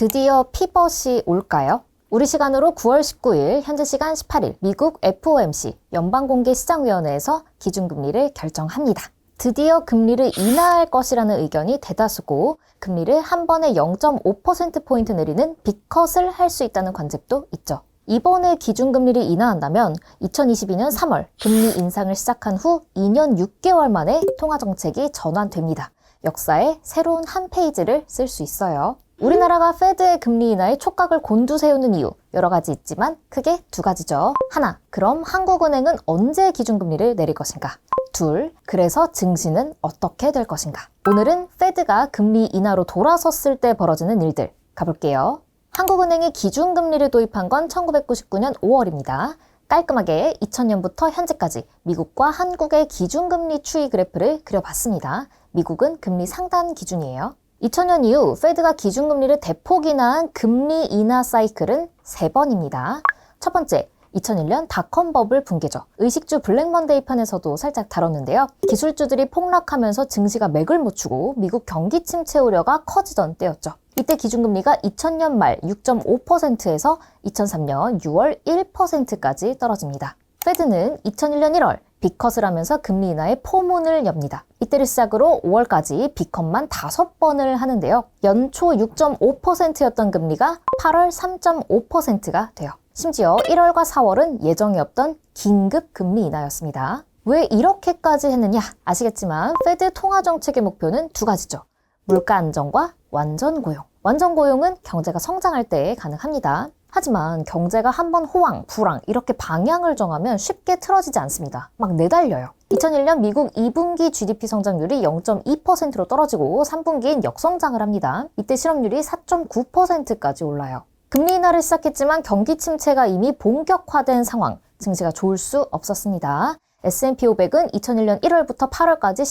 드디어 피벗이 올까요? 우리 시간으로 9월 19일, 현재 시간 18일, 미국 FOMC 연방공개시장위원회에서 기준금리를 결정합니다. 드디어 금리를 인하할 것이라는 의견이 대다수고, 금리를 한 번에 0.5%포인트 내리는 빅컷을 할 수 있다는 관측도 있죠. 이번에 기준금리를 인하한다면 2022년 3월 금리 인상을 시작한 후 2년 6개월 만에 통화정책이 전환됩니다. 역사의 새로운 한 페이지를 쓸 수 있어요. 우리나라가 페드의 금리 인하에 촉각을 곤두세우는 이유 여러 가지 있지만 크게 두 가지죠. 하나, 그럼 한국은행은 언제 기준금리를 내릴 것인가? 둘, 그래서 증시는 어떻게 될 것인가? 오늘은 페드가 금리 인하로 돌아섰을 때 벌어지는 일들 가볼게요. 한국은행이 기준금리를 도입한 건 1999년 5월입니다. 깔끔하게 2000년부터 현재까지 미국과 한국의 기준금리 추이 그래프를 그려봤습니다. 미국은 금리 상단 기준이에요. 2000년 이후 페드가 기준금리를 대폭 인하한 금리 인하 사이클은 3번입니다. 첫 번째, 2001년 닷컴 버블 붕괴죠. 의식주 블랙먼데이 편에서도 살짝 다뤘는데요. 기술주들이 폭락하면서 증시가 맥을 못 추고 미국 경기 침체 우려가 커지던 때였죠. 이때 기준금리가 2000년 말 6.5%에서 2003년 6월 1%까지 떨어집니다. 페드는 2001년 1월 빅컷을 하면서 금리 인하의 포문을 엽니다. 이때를 시작으로 5월까지 빅컷만 5번을 하는데요. 연초 6.5%였던 금리가 8월 3.5%가 돼요. 심지어 1월과 4월은 예정이 없던 긴급 금리 인하였습니다. 왜 이렇게까지 했느냐? 아시겠지만 페드 통화정책의 목표는 두 가지죠. 물가 안정과 완전 고용. 완전 고용은 경제가 성장할 때 가능합니다. 하지만 경제가 한번 호황, 불황 이렇게 방향을 정하면 쉽게 틀어지지 않습니다. 막 내달려요. 2001년 미국 2분기 GDP 성장률이 0.2%로 떨어지고 3분기엔 역성장을 합니다. 이때 실업률이 4.9%까지 올라요. 금리 인하를 시작했지만 경기 침체가 이미 본격화된 상황, 증시가 좋을 수 없었습니다. S&P 500은 2001년 1월부터 8월까지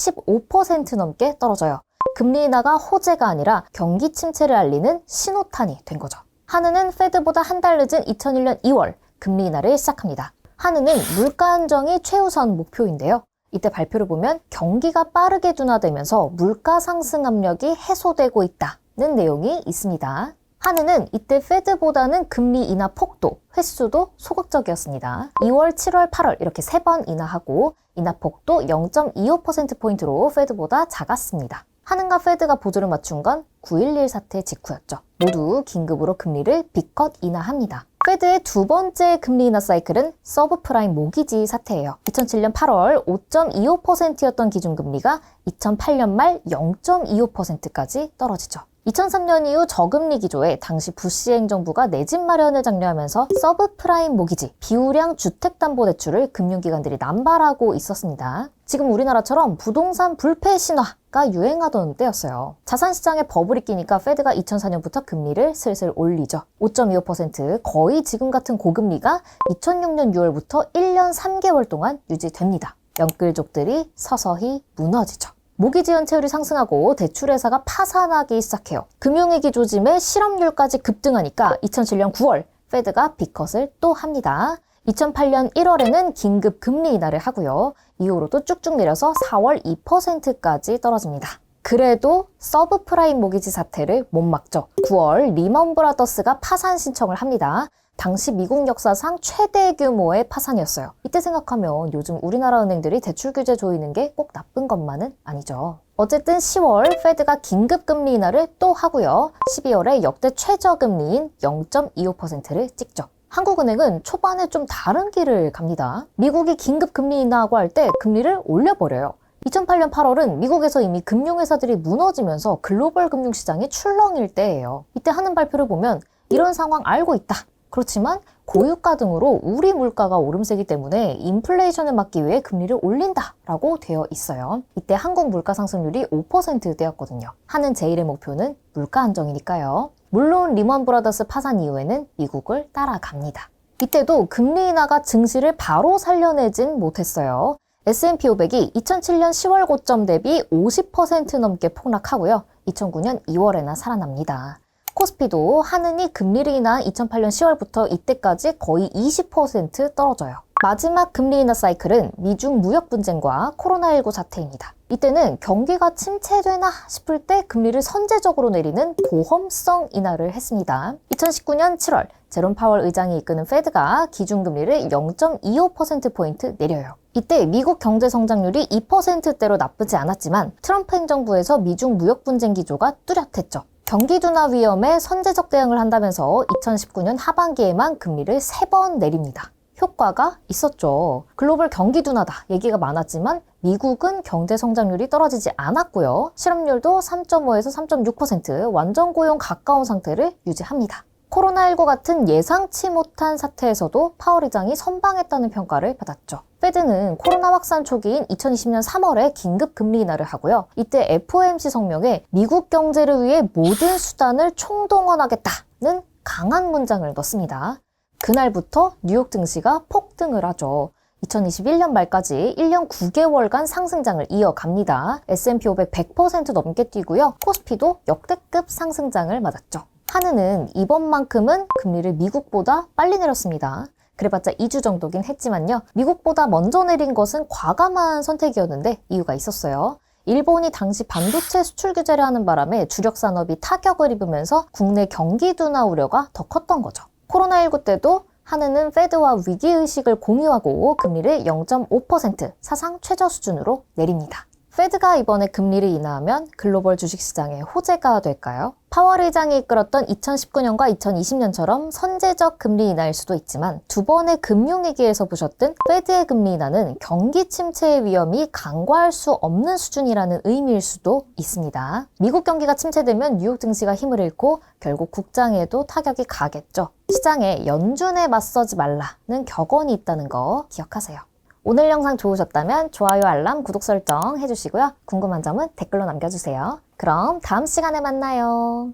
15% 넘게 떨어져요. 금리 인하가 호재가 아니라 경기 침체를 알리는 신호탄이 된 거죠. 한은은 페드보다 한 달 늦은 2001년 2월 금리 인하를 시작합니다. 한은은 물가 안정이 최우선 목표인데요. 이때 발표를 보면 경기가 빠르게 둔화되면서 물가 상승 압력이 해소되고 있다는 내용이 있습니다. 한은은 이때 페드보다는 금리 인하 폭도, 횟수도 소극적이었습니다. 2월, 7월, 8월 이렇게 3번 인하하고 인하폭도 0.25%포인트로 페드보다 작았습니다. 한은과 페드가 보조를 맞춘 건 9.11 사태 직후였죠. 모두 긴급으로 금리를 빅컷 인하합니다. 페드의 두 번째 금리 인하 사이클은 서브프라임 모기지 사태예요. 2007년 8월 5.25%였던 기준금리가 2008년 말 0.25%까지 떨어지죠. 2003년 이후 저금리 기조에 당시 부시 행정부가 내 집 마련을 장려하면서 서브프라임 모기지, 비우량 주택담보대출을 금융기관들이 남발하고 있었습니다. 지금 우리나라처럼 부동산 불패 신화가 유행하던 때였어요. 자산시장에 버블이 끼니까 페드가 2004년부터 금리를 슬슬 올리죠. 5.25% 거의 지금 같은 고금리가 2006년 6월부터 1년 3개월 동안 유지됩니다. 연끌족들이 서서히 무너지죠. 모기지 연체율이 상승하고 대출회사가 파산하기 시작해요. 금융위기 조짐에 실업률까지 급등하니까 2007년 9월 페드가 빅컷을 또 합니다. 2008년 1월에는 긴급 금리 인하를 하고요. 이후로도 쭉쭉 내려서 4월 2%까지 떨어집니다. 그래도 서브프라임 모기지 사태를 못 막죠. 9월 리먼 브라더스가 파산 신청을 합니다. 당시 미국 역사상 최대 규모의 파산이었어요. 이때 생각하면 요즘 우리나라 은행들이 대출 규제 조이는 게 꼭 나쁜 것만은 아니죠. 어쨌든 10월 페드가 긴급 금리 인하를 또 하고요. 12월에 역대 최저금리인 0.25%를 찍죠. 한국은행은 초반에 좀 다른 길을 갑니다. 미국이 긴급 금리 인하하고 할 때 금리를 올려버려요. 2008년 8월은 미국에서 이미 금융회사들이 무너지면서 글로벌 금융시장이 출렁일 때예요. 이때 하는 발표를 보면 이런 상황 알고 있다. 그렇지만 고유가 등으로 우리 물가가 오름세기 때문에 인플레이션을 막기 위해 금리를 올린다라고 되어 있어요. 이때 한국 물가 상승률이 5%대였거든요. 하는 제일의 목표는 물가 안정이니까요. 물론 리먼 브라더스 파산 이후에는 미국을 따라갑니다. 이때도 금리 인하가 증시를 바로 살려내진 못했어요. S&P 500이 2007년 10월 고점 대비 50% 넘게 폭락하고요. 2009년 2월에나 살아납니다. 코스피도 한은이 금리를 인한 2008년 10월부터 이때까지 거의 20% 떨어져요. 마지막 금리 인하 사이클은 미중 무역 분쟁과 코로나19 사태입니다. 이때는 경기가 침체되나 싶을 때 금리를 선제적으로 내리는 보험성 인하를 했습니다. 2019년 7월 제롬 파월 의장이 이끄는 페드가 기준금리를 0.25%포인트 내려요. 이때 미국 경제 성장률이 2%대로 나쁘지 않았지만 트럼프 행정부에서 미중 무역 분쟁 기조가 뚜렷했죠. 경기 둔화 위험에 선제적 대응을 한다면서 2019년 하반기에만 금리를 3번 내립니다. 효과가 있었죠. 글로벌 경기 둔화다 얘기가 많았지만 미국은 경제 성장률이 떨어지지 않았고요. 실업률도 3.5에서 3.6% 완전 고용 가까운 상태를 유지합니다. 코로나19 같은 예상치 못한 사태에서도 파월 의장이 선방했다는 평가를 받았죠. 페드는 코로나 확산 초기인 2020년 3월에 긴급 금리 인하를 하고요. 이때 FOMC 성명에 미국 경제를 위해 모든 수단을 총동원하겠다는 강한 문장을 넣습니다. 그날부터 뉴욕 증시가 폭등을 하죠. 2021년 말까지 1년 9개월간 상승장을 이어갑니다. S&P 500 100% 넘게 뛰고요. 코스피도 역대급 상승장을 맞았죠. 한은은 이번만큼은 금리를 미국보다 빨리 내렸습니다. 그래봤자 2주 정도긴 했지만요. 미국보다 먼저 내린 것은 과감한 선택이었는데 이유가 있었어요. 일본이 당시 반도체 수출 규제를 하는 바람에 주력 산업이 타격을 입으면서 국내 경기 둔화 우려가 더 컸던 거죠. 코로나19 때도 한은은 페드와 위기의식을 공유하고 금리를 0.5% 사상 최저 수준으로 내립니다. 페드가 이번에 금리를 인하하면 글로벌 주식시장에 호재가 될까요? 파월 의장이 이끌었던 2019년과 2020년처럼 선제적 금리 인하일 수도 있지만 두 번의 금융위기에서 보셨던 페드의 금리 인하는 경기 침체의 위험이 간과할 수 없는 수준이라는 의미일 수도 있습니다. 미국 경기가 침체되면 뉴욕 증시가 힘을 잃고 결국 국장에도 타격이 가겠죠. 시장에 연준에 맞서지 말라는 격언이 있다는 거 기억하세요. 오늘 영상 좋으셨다면 좋아요, 알람, 구독 설정 해주시고요. 궁금한 점은 댓글로 남겨주세요. 그럼 다음 시간에 만나요.